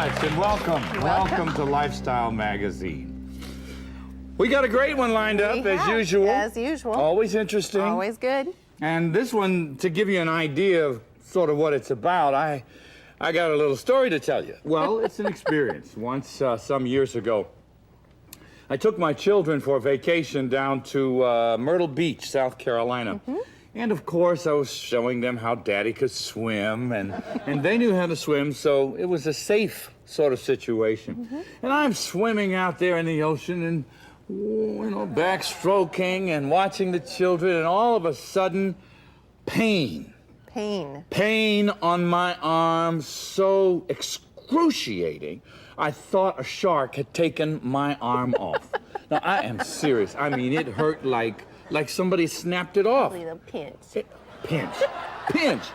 much, and welcome to Lifestyle Magazine. We got a great one lined up, as usual. As usual. Always interesting. Always good. And this one, to give you an idea of sort of what it's about, I got a little story to tell you. Well, it's an experience. Once, some years ago, I took my children for a vacation down to Myrtle Beach, South Carolina. And of course, I was showing them how Daddy could swim, and they knew how to swim, so it was a safe sort of situation. And I'm swimming out there in the ocean and, you know, backstroking and watching the children, and all of a sudden, pain. Pain on my arm, so excruciating, I thought a shark had taken my arm off. Now, I am serious. I mean, it hurt like somebody snapped it off. Probably the pinch. Pinch.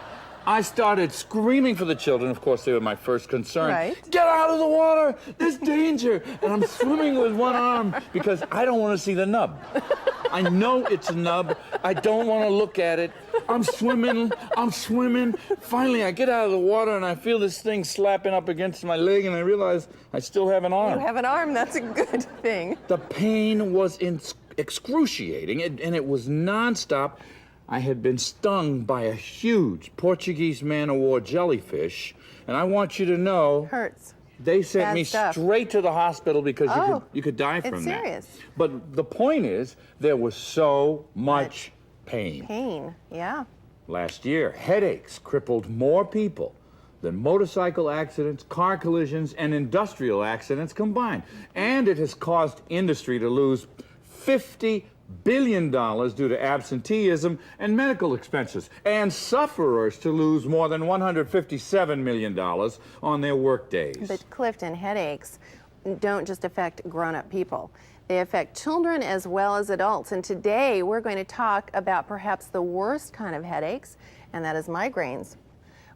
I started screaming for the children. Of course, they were my first concern. Right. Get out of the water! There's danger! And I'm swimming with one arm because I don't want to see the nub. I know it's a nub. I don't want to look at it. I'm swimming. Finally, I get out of the water and I feel this thing slapping up against my leg, and I realize I still have an arm. You have an arm, that's a good thing. The pain was excruciating, and it was nonstop. I had been stung by a huge Portuguese man-o-war jellyfish, and I want you to know... Hurts. They sent me straight to the hospital because you could die from that. It's serious. But the point is, there was so much pain. Pain, yeah. Last year, headaches crippled more people than motorcycle accidents, car collisions, and industrial accidents combined. And it has caused industry to lose $50 billion due to absenteeism and medical expenses, and sufferers to lose more than $157 million on their work days. But Clifton, headaches don't just affect grown-up people. They affect children as well as adults. And today we're going to talk about perhaps the worst kind of headaches, and that is migraines.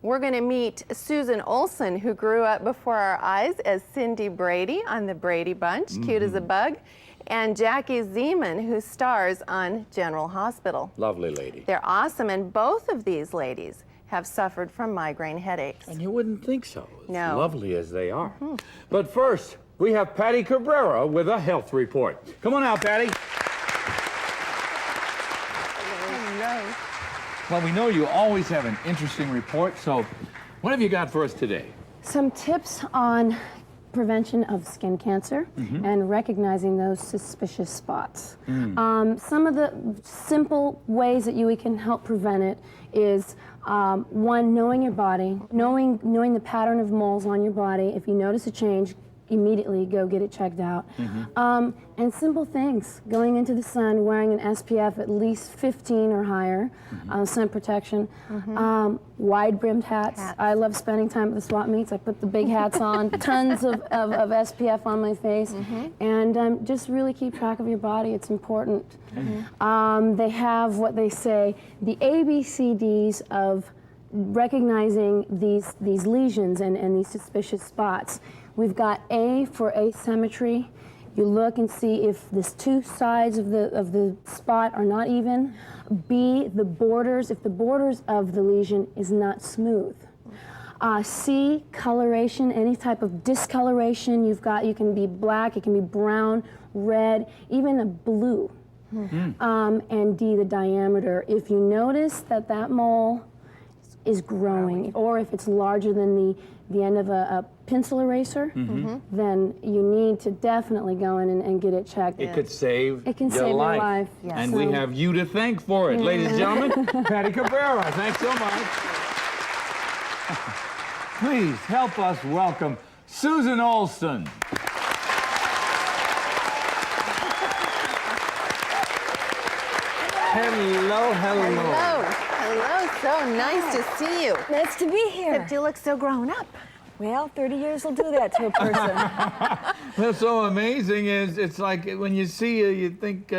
We're going to meet Susan Olson, who grew up before our eyes as Cindy Brady on the Brady Bunch, cute as a bug, and Jackie Zeman, who stars on General Hospital. Lovely lady. They're awesome, and both of these ladies have suffered from migraine headaches. And you wouldn't think so, as No. lovely as they are. But first, we have Patty Cabrera with a health report. Come on out, Patty. Hello. Well, we know you always have an interesting report, so what have you got for us today? Some tips on prevention of skin cancer and recognizing those suspicious spots. Some of the simple ways that we can help prevent it is one, knowing your body, knowing the pattern of moles on your body. If you notice a change, immediately go get it checked out. And simple things, going into the sun, wearing an SPF at least 15 or higher, sun protection, wide-brimmed hats. I love spending time at the swap meets. I put the big hats on, tons of SPF on my face, and just really keep track of your body. It's important. They have what they say, the ABCDs of recognizing these lesions and these suspicious spots. We've got A for asymmetry. You look and see if the two sides of the spot are not even. B, the borders, if the borders of the lesion is not smooth. C, coloration, any type of discoloration you can be black, it can be brown, red, even a blue. And D, the diameter. If you notice that mole is growing, or if it's larger than the end of a pencil eraser, then you need to definitely go in and get it checked. It could save your life. Yes. And we have you to thank for it. Ladies and gentlemen, Patty Cabrera, thanks so much. Please help us welcome Susan Olson. Hello. Hello, so nice to see you. Nice to be here. Except you look so grown up. Well, 30 years will do that to a person. What's so amazing is it's like when you see you, you think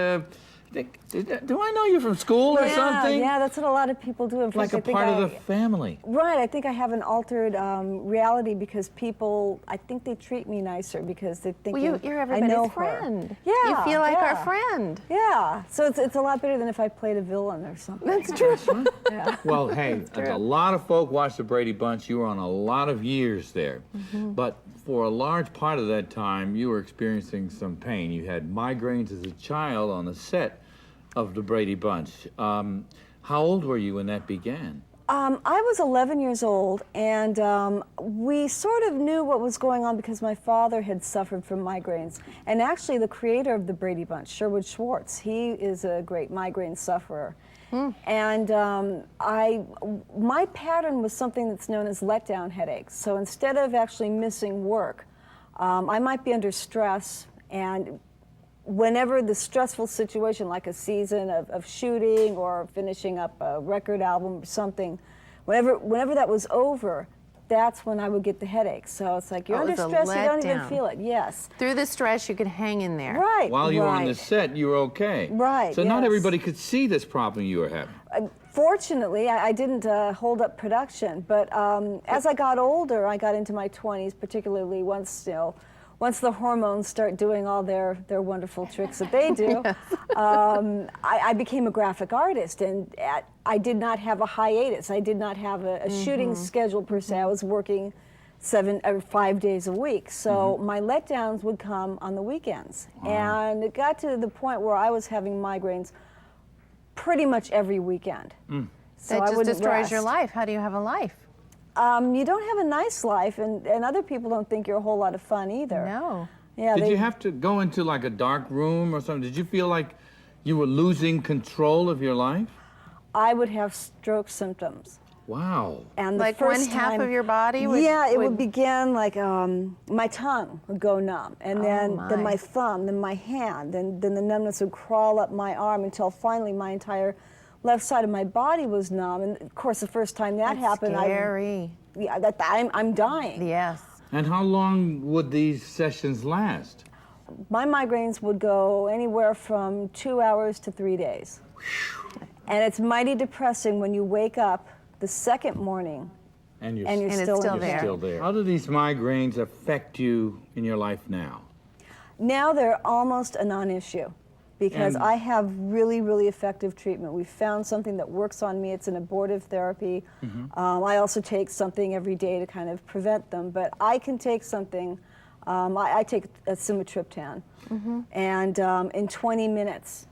do I know you from school or something? Yeah, that's what a lot of people do. In Like fact, a part of the family. Right, I think I have an altered reality because people, I think they treat me nicer because they think Well, you're everybody's friend. Yeah, You feel like yeah. our friend. Yeah, so it's a lot better than if I played a villain or something. That's true. Yeah. Well, hey, a lot of folk watch the Brady Bunch. You were on a lot of years there. But for a large part of that time, you were experiencing some pain. You had migraines as a child on the set of the Brady Bunch. How old were you when that began? I was 11 years old, and we sort of knew what was going on because my father had suffered from migraines. And actually, the creator of the Brady Bunch, Sherwood Schwartz, he is a great migraine sufferer. And my pattern was something that's known as letdown headaches. So instead of actually missing work, I might be under stress, and whenever the stressful situation, like a season of shooting or finishing up a record album or something, whenever that was over, that's when I would get the headaches. So it's like, you're under stress, you don't even feel it. Yes. Through the stress, you could hang in there. Right. While you were on the set, you were okay. Right. So not yes. everybody could see this problem you were having. Fortunately, I didn't hold up production, but as I got older, I got into my 20s, particularly once the hormones start doing all their wonderful tricks that they do, I became a graphic artist, and I did not have a hiatus. I did not have a shooting schedule per se. I was working 5 days a week, so my letdowns would come on the weekends. And it got to the point where I was having migraines pretty much every weekend. So That I just wouldn't destroys your rest. life. How do you have a life? You don't have a nice life, and other people don't think you're a whole lot of fun either. No. Yeah. Did you have to go into like a dark room or something? Did you feel like you were losing control of your life? I would have stroke symptoms. Wow. And the Like first one half time, of your body would... yeah, it would begin like my tongue would go numb, and then my thumb, then my hand, then the numbness would crawl up my arm until finally my entire left side of my body was numb. And of course, the first time that happened, scary. I'm dying. Yes. And how long would these sessions last? My migraines would go anywhere from 2 hours to 3 days. And it's mighty depressing when you wake up the second morning And you're, and you're it's still, still in there. bed. still there. How do these migraines affect you in your life now? Now they're almost a non-issue because And- I have really, really effective treatment. We've found something that works on me. It's an abortive therapy. I also take something every day to kind of prevent them, but I can take something. I take a sumatriptan, and in 20 minutes,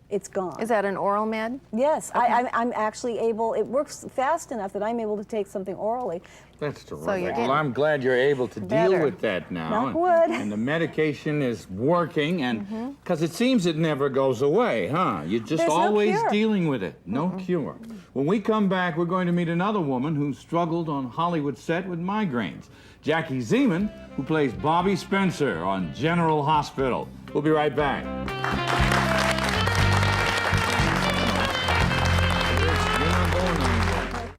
it's gone. Is that an oral med? Yes, I'm actually able, it works fast enough that I'm able to take something orally. That's terrific. you're Well, getting I'm glad you're able to deal better. with that now. Knock and, wood. and the medication is working, and because it seems it never goes away, huh? You're just There's no always cure. dealing with it. No cure. When we come back, we're going to meet another woman who struggled on Hollywood set with migraines. Jackie Zeman, who plays Bobby Spencer on General Hospital. We'll be right back. You're not going anywhere.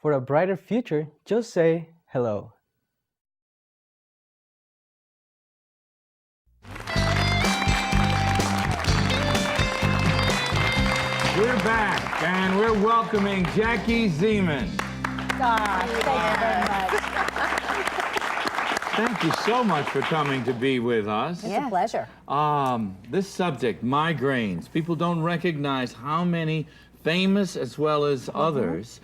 For a brighter future, just say hello. We're back, and we're welcoming Jackie Zeman. Thank you very much. Thank you so much for coming to be with us. It's a pleasure. This subject, migraines, people don't recognize how many famous as well as others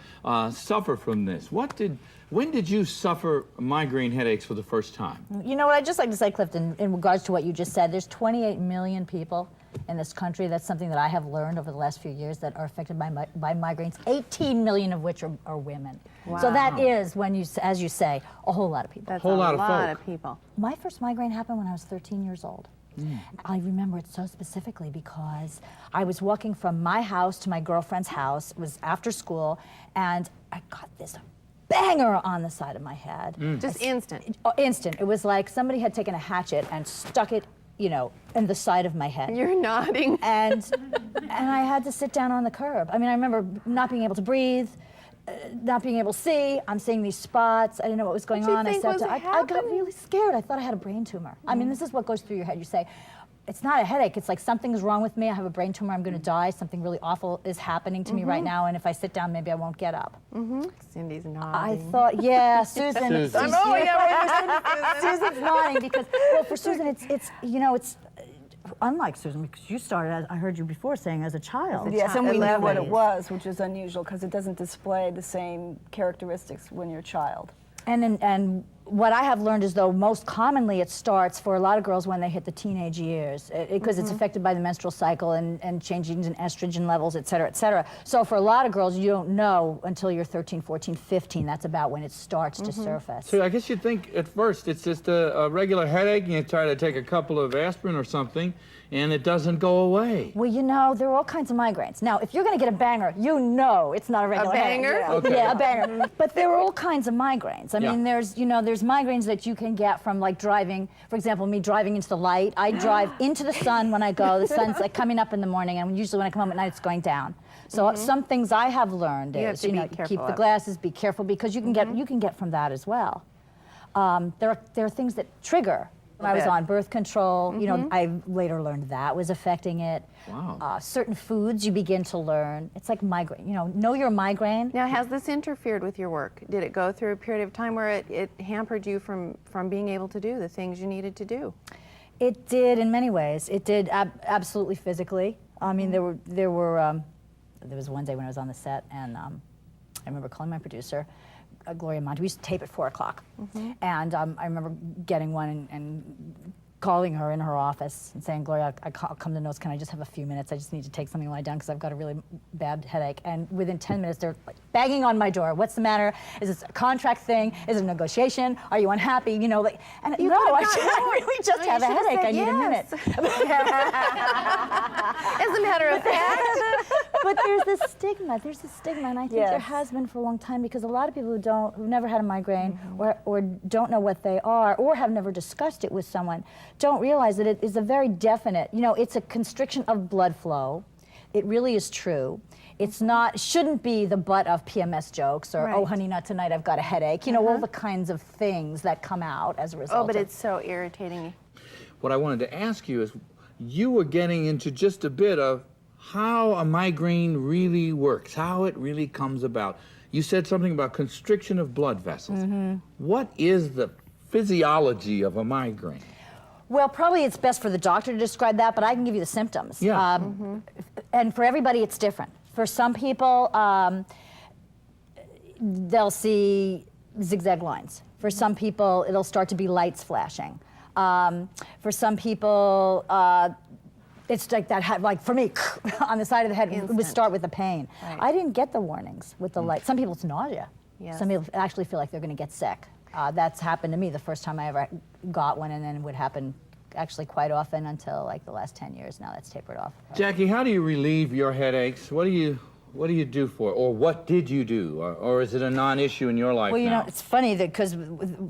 suffer from this. When did you suffer migraine headaches for the first time? You know what, I'd just like to say, Clifton, in regards to what you just said, there's 28 million people in this country. That's something that I have learned over the last few years that are affected by migraines, 18 million of which are women. Wow. So that is, when you, as you say, a whole lot of people. That's Whole a lot of lot folk. of people. My first migraine happened when I was 13 years old. I remember it so specifically because I was walking from my house to my girlfriend's house. It was after school, and I got this banger on the side of my head. Just instant. Instant. It was like somebody had taken a hatchet and stuck it, you know, in the side of my head. You're nodding. And I had to sit down on the curb. I mean, I remember not being able to breathe, not being able to see. I'm seeing these spots. I didn't know what was going What do you on. think was I got happening? really scared. I thought I had a brain tumor. I mean, this is what goes through your head. You say, it's not a headache. It's like something's wrong with me. I have a brain tumor. I'm going to die. Something really awful is happening to me right now. And if I sit down, maybe I won't get up. Cindy's I nodding. thought, yeah, Susan. Susan. Oh, yeah, Susan's nodding because, well, for Susan, it's you know, it's unlike Susan because you started, as I heard you before saying, as a child. Yes, and we knew what it 11. was, which is unusual because it doesn't display the same characteristics when you're a child. And what I have learned is, though, most commonly it starts for a lot of girls when they hit the teenage years, because it's affected by the menstrual cycle and changes in estrogen levels, et cetera, et cetera. So for a lot of girls, you don't know until you're 13, 14, 15. That's about when it starts to surface. So I guess you'd think at first it's just a regular headache, and you try to take a couple of aspirin or something, and it doesn't go away. Well, you know, there are all kinds of migraines. Now, if you're going to get a banger, you know it's not a regular banger? headache. Okay. Yeah, a banger. But there are all kinds of migraines. I mean, there's migraines that you can get from, like, driving. For example, me driving into the light. I drive into the sun when I go. The sun's like coming up in the morning, and usually when I come home at night, it's going down. So some things I have learned You have is, to be keep careful the of. glasses, be careful, because you can get from that as well. There are things that trigger. When I was bit. on birth control, you know, I later learned that was affecting it. Wow. Certain foods you begin to learn. It's like migraine, you know your migraine. Now, has this interfered with your work? Did it go through a period of time where it hampered you from being able to do the things you needed to do? It did in many ways. It did absolutely physically. I mean, there was one day when I was on the set, and I remember calling my producer, Gloria Monti. We used to tape at 4 o'clock. And I remember getting one and calling her in her office and saying, Gloria, I'll come to notes. Can I just have a few minutes? I just need to take something lie down because I've got a really bad headache. And within 10 minutes, they're like banging on my door. What's the matter? Is this a contract thing? Is it a negotiation? Are you unhappy? You know, like, and You no, could've I gotten really just have a headache. I need a minute. As a matter of fact. But there's this stigma. There's a stigma, and I think there Yes. has been for a long time, because a lot of people who've never had a migraine or don't know what they are, or have never discussed it with someone, don't realize that it is a very definite, you know, it's a constriction of blood flow. It really is true. It's not, shouldn't be the butt of PMS jokes or, Right. oh, honey, not tonight, I've got a headache. You know, all the kinds of things that come out as a result. Oh, but of- it's so irritating. What I wanted to ask you is, you were getting into just a bit of how a migraine really works, how it really comes about. You said something about constriction of blood vessels. What is the physiology of a migraine? Well, probably it's best for the doctor to describe that, but I can give you the symptoms. Yeah. And for everybody, it's different. For some people, they'll see zigzag lines. For some people, it'll start to be lights flashing. For some people, it's like that, like for me, on the side of the head, it would Instant. start with the pain. Right. I didn't get the warnings with the light. Some people, it's nausea. Yes. Some people actually feel like they're going to get sick. That's happened to me the first time I ever got one, and then it would happen actually quite often until like the last 10 years. Now that's tapered off. Jackie, how do you relieve your headaches? What do you do for it? Or what did you do? Or is it a non-issue in your life Well, you now? know, it's funny that because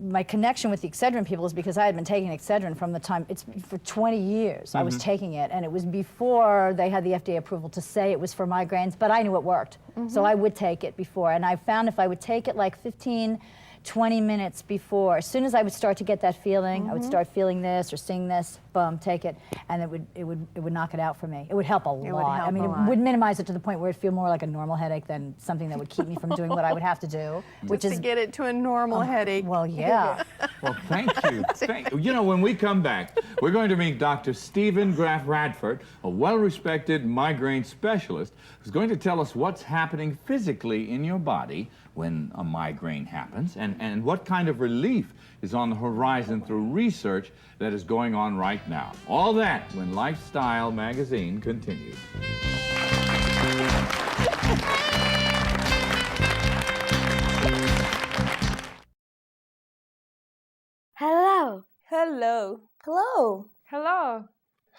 my connection with the Excedrin people is because I had been taking Excedrin from the time, it's for 20 years I was taking it, and it was before they had the FDA approval to say it was for migraines, but I knew it worked. So I would take it before, and I found if I would take it like 15, 20 minutes before, as soon as I would start to get that feeling, I would start feeling this or seeing this, boom, take it, and it would knock it out for me. It would help a lot. would I help mean, a it lot. would minimize it to the point where it'd feel more like a normal headache than something that would keep me from doing what I would have to do, which Just is to get it to a normal headache. well, yeah. Well, thank you. You know, when we come back, we're going to meet Dr. Stephen Graff Radford, a well-respected migraine specialist, who's going to tell us what's happening physically in your body when a migraine happens, and what kind of relief is on the horizon through research that is going on right now. All that when Lifestyle magazine continues. Hello. Hello. Hello. Hello.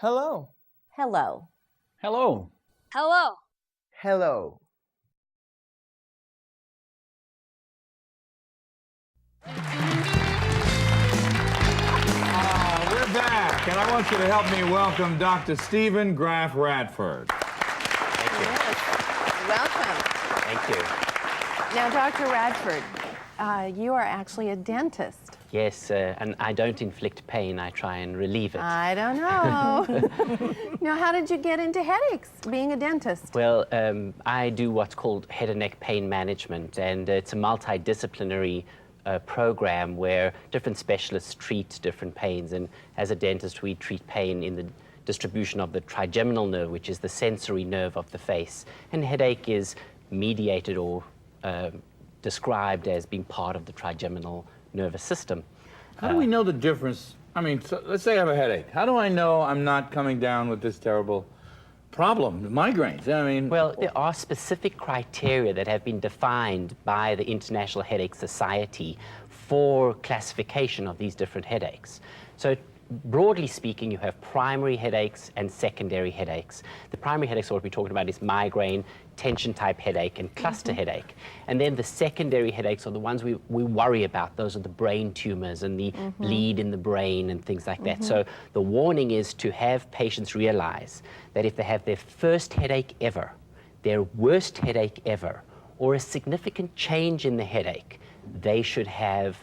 Hello. Hello. Hello. Hello. Hello. We're back, and I want you to help me welcome Dr. Stephen Graff Radford. Welcome. Thank you. Now, Dr. Radford, you are actually a dentist. Yes, and I don't inflict pain. I try and relieve it. I don't know. Now, how did you get into headaches, being a dentist? Well, I do what's called head and neck pain management, and it's a multidisciplinary program where different specialists treat different pains. And as a dentist, we treat pain in the distribution of the trigeminal nerve, which is the sensory nerve of the face. And headache is mediated or described as being part of the trigeminal nervous system. How do we know the difference? I mean, so let's say I have a headache. How do I know I'm not coming down with this terrible problem, migraines? I mean, Well, there are specific criteria that have been defined by the International Headache Society for classification of these different headaches. So broadly speaking, you have primary headaches and secondary headaches. The primary headaches, what we're talking about, is migraine, tension type headache, and cluster headache. And then the secondary headaches are the ones we worry about. Those are the brain tumors and the bleed in the brain and things like that. So the warning is to have patients realize that if they have their first headache ever, their worst headache ever, or a significant change in the headache, they should have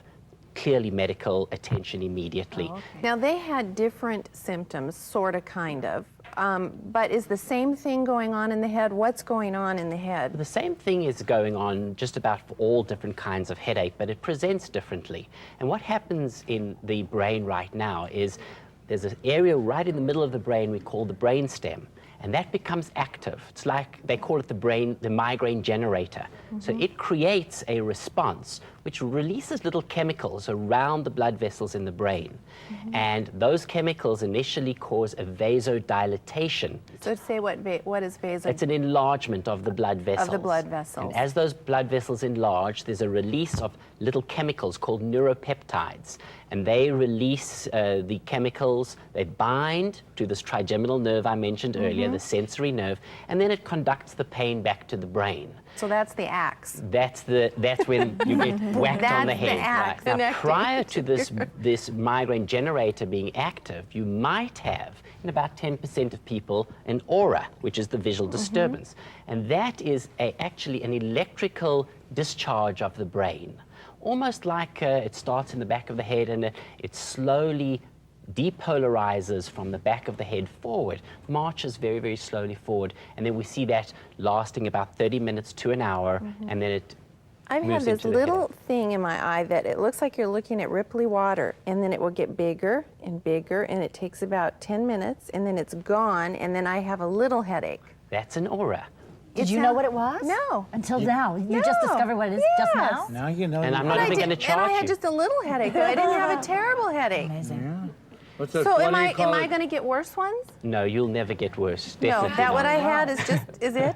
clearly medical attention immediately. Now, they had different symptoms, sort of, kind of, but is the same thing going on in the head? What's going on in the head? The same thing is going on just about for all different kinds of headache, but it presents differently. And what happens in the brain right now is there's an area right in the middle of the brain we call the brainstem, and that becomes active. It's like, they call it the migraine generator. So it creates a response which releases little chemicals around the blood vessels in the brain. And those chemicals initially cause a vasodilatation. So say what is vasodilatation? It's an enlargement of the blood vessels. Of the blood vessels. And as those blood vessels enlarge, there's a release of little chemicals called neuropeptides. And they release the chemicals, they bind to this trigeminal nerve I mentioned earlier, the sensory nerve, and then it conducts the pain back to the brain. So that's the axe. That's when you get whacked on the That's the head. axe Now, connecting. prior to this migraine generator being active, you might have, in about 10% of people, an aura, which is the visual disturbance. And that is actually an electrical discharge of the brain. Almost like it starts in the back of the head and it slowly depolarizes from the back of the head forward, marches very, very slowly forward, and then we see that lasting about 30 minutes to an hour, and then it I've had moves this into the little head. thing in my eye that it looks like you're looking at ripply water, and then it will get bigger and bigger, and it takes about 10 minutes, and then it's gone, and then I have a little headache. That's an aura. Did you know what it was? No. Until now. You just No. discovered what it is just Yes. now? now you know. And I'm you- not I even going to did- and charge I had you. just a little headache, but I didn't have a terrible headache. Amazing. What's that, So what am do you I call it? going to get worse ones? No, you'll never get worse. No, Definitely that not. what I had is it?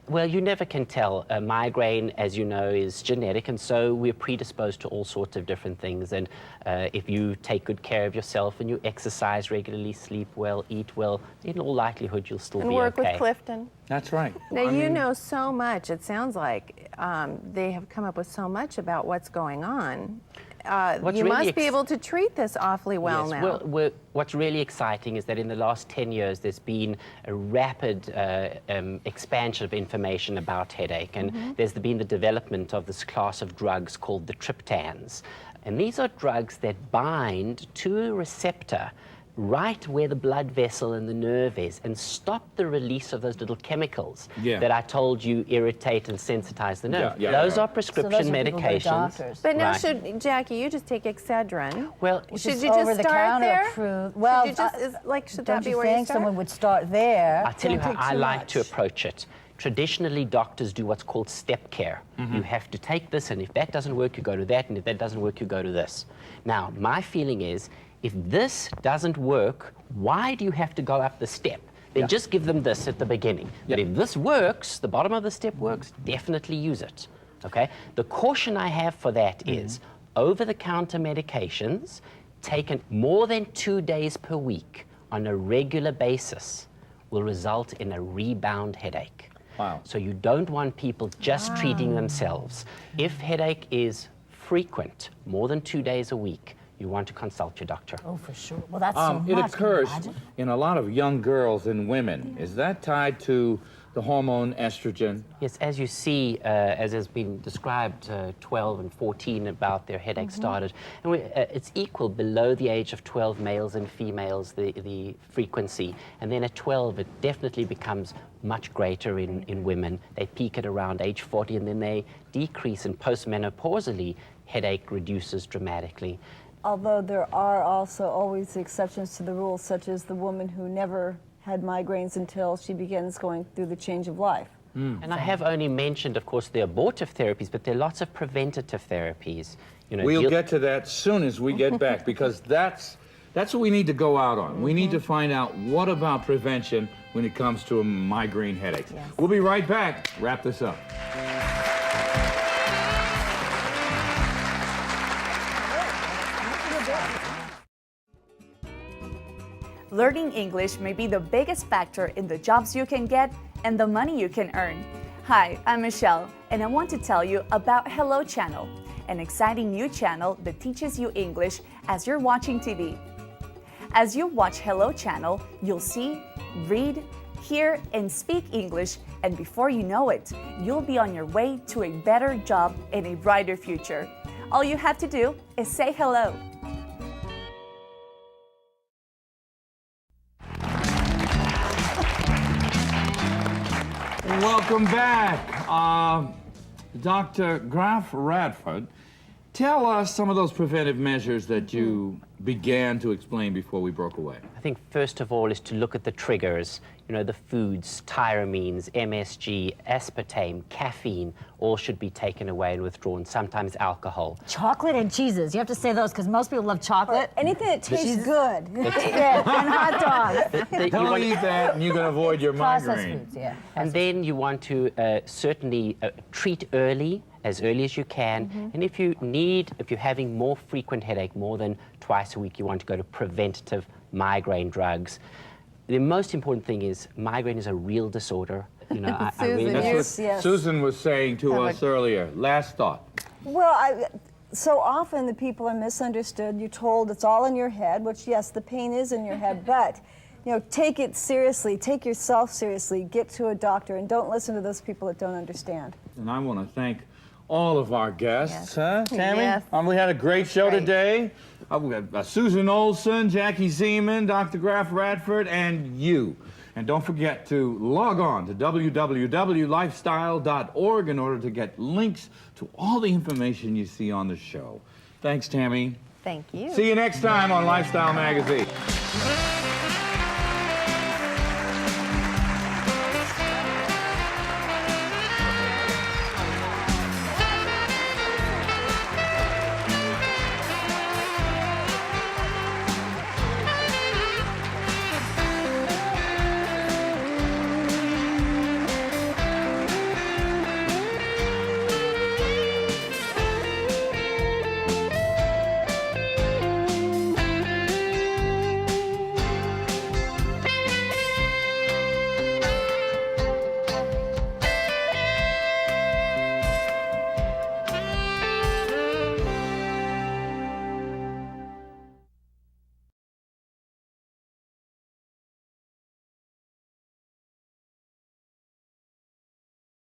Well, you never can tell. A migraine, as you know, is genetic, and so we're predisposed to all sorts of different things. And if you take good care of yourself and you exercise regularly, sleep well, eat well, in all likelihood, you'll still And be work okay. with Clifton. That's right. Now, I you mean, know so much. It sounds like they have come up with so much about what's going on. What's You really must be able to treat this awfully well Yes, now. what's really exciting is that in the last 10 years, there's been a rapid expansion of information about headache, and there's been the development of this class of drugs called the triptans. And these are drugs that bind to a receptor right where the blood vessel and the nerve is and stop the release of those little chemicals Yeah. that I told you irritate and sensitize the nerve. Yeah, yeah, those yeah. are prescription medications. Doctors. But now, Right. should Jackie, you just take Excedrin? Well, Should It's you just over the start counter there? approved. Well, should you just, should don't that be you where you think start? someone would start there? I'll tell you how Don't take I too like to much. approach it. Traditionally, doctors do what's called step care. You have to take this, and if that doesn't work, you go to that, and if that doesn't work, you go to this. Now, my feeling is, if this doesn't work, why do you have to go up the step? Then just give them this at the beginning. But Yeah. if this works, the bottom of the step works, definitely use it. Okay? The caution I have for that is over-the-counter medications taken more than 2 days per week on a regular basis will result in a rebound headache. Wow. So you don't want people just treating themselves. If headache is frequent, more than 2 days a week, you want to consult your doctor. Oh, for sure. Well, that's so much. It Can you occurs imagine? in a lot of young girls and women. Is that tied to the hormone estrogen? Yes, as you see, as has been described, 12 and 14 about their headache started. And it's equal below the age of 12 males and females, the frequency. And then at 12, it definitely becomes much greater in women. They peak at around age 40, and then they decrease. And postmenopausally, headache reduces dramatically. Although there are also always exceptions to the rule, such as the woman who never had migraines until she begins going through the change of life. And I have only mentioned, of course, the abortive therapies, but there are lots of preventative therapies. We'll get to that soon as we get back, because that's what we need to go out on. We need to find out what about prevention when it comes to migraine headaches. Yes. We'll be right back. Wrap this up. Learning English may be the biggest factor in the jobs you can get and the money you can earn. Hi, I'm Michelle, and I want to tell you about Hello Channel, an exciting new channel that teaches you English as you're watching TV. As you watch Hello Channel, you'll see, read, hear, and speak English, and before you know it, you'll be on your way to a better job and a brighter future. All you have to do is say hello. Welcome back. Dr. Graf Radford, tell us some of those preventive measures that you began to explain before we broke away. I think first of all is to look at the triggers, the foods, tyramines, MSG, aspartame, caffeine, all should be taken away and withdrawn, sometimes alcohol. Chocolate and cheeses. You have to say those because most people love chocolate. Anything that tastes good. Yeah, and hot dogs. Don't eat that and you can avoid your Processed migraine. foods, yeah. And then you want to certainly treat early as you can. And if you're having more frequent headache, more than twice a week, you want to go to preventative migraine drugs. The most important thing is migraine is a real disorder. I really That's what Susan was saying to us earlier. Last thought. Well, so often the people are misunderstood. You're told it's all in your head, which, yes, the pain is in your head, but, take it seriously. Take yourself seriously. Get to a doctor, and don't listen to those people that don't understand. And I want to thank all of our guests, huh, Tammy? Yes. We had a great show today. We got Susan Olson, Jackie Zeman, Dr. Graf Radford, and you. And don't forget to log on to www.lifestyle.org in order to get links to all the information you see on the show. Thanks, Tammy. Thank you. See you next time on Lifestyle Magazine.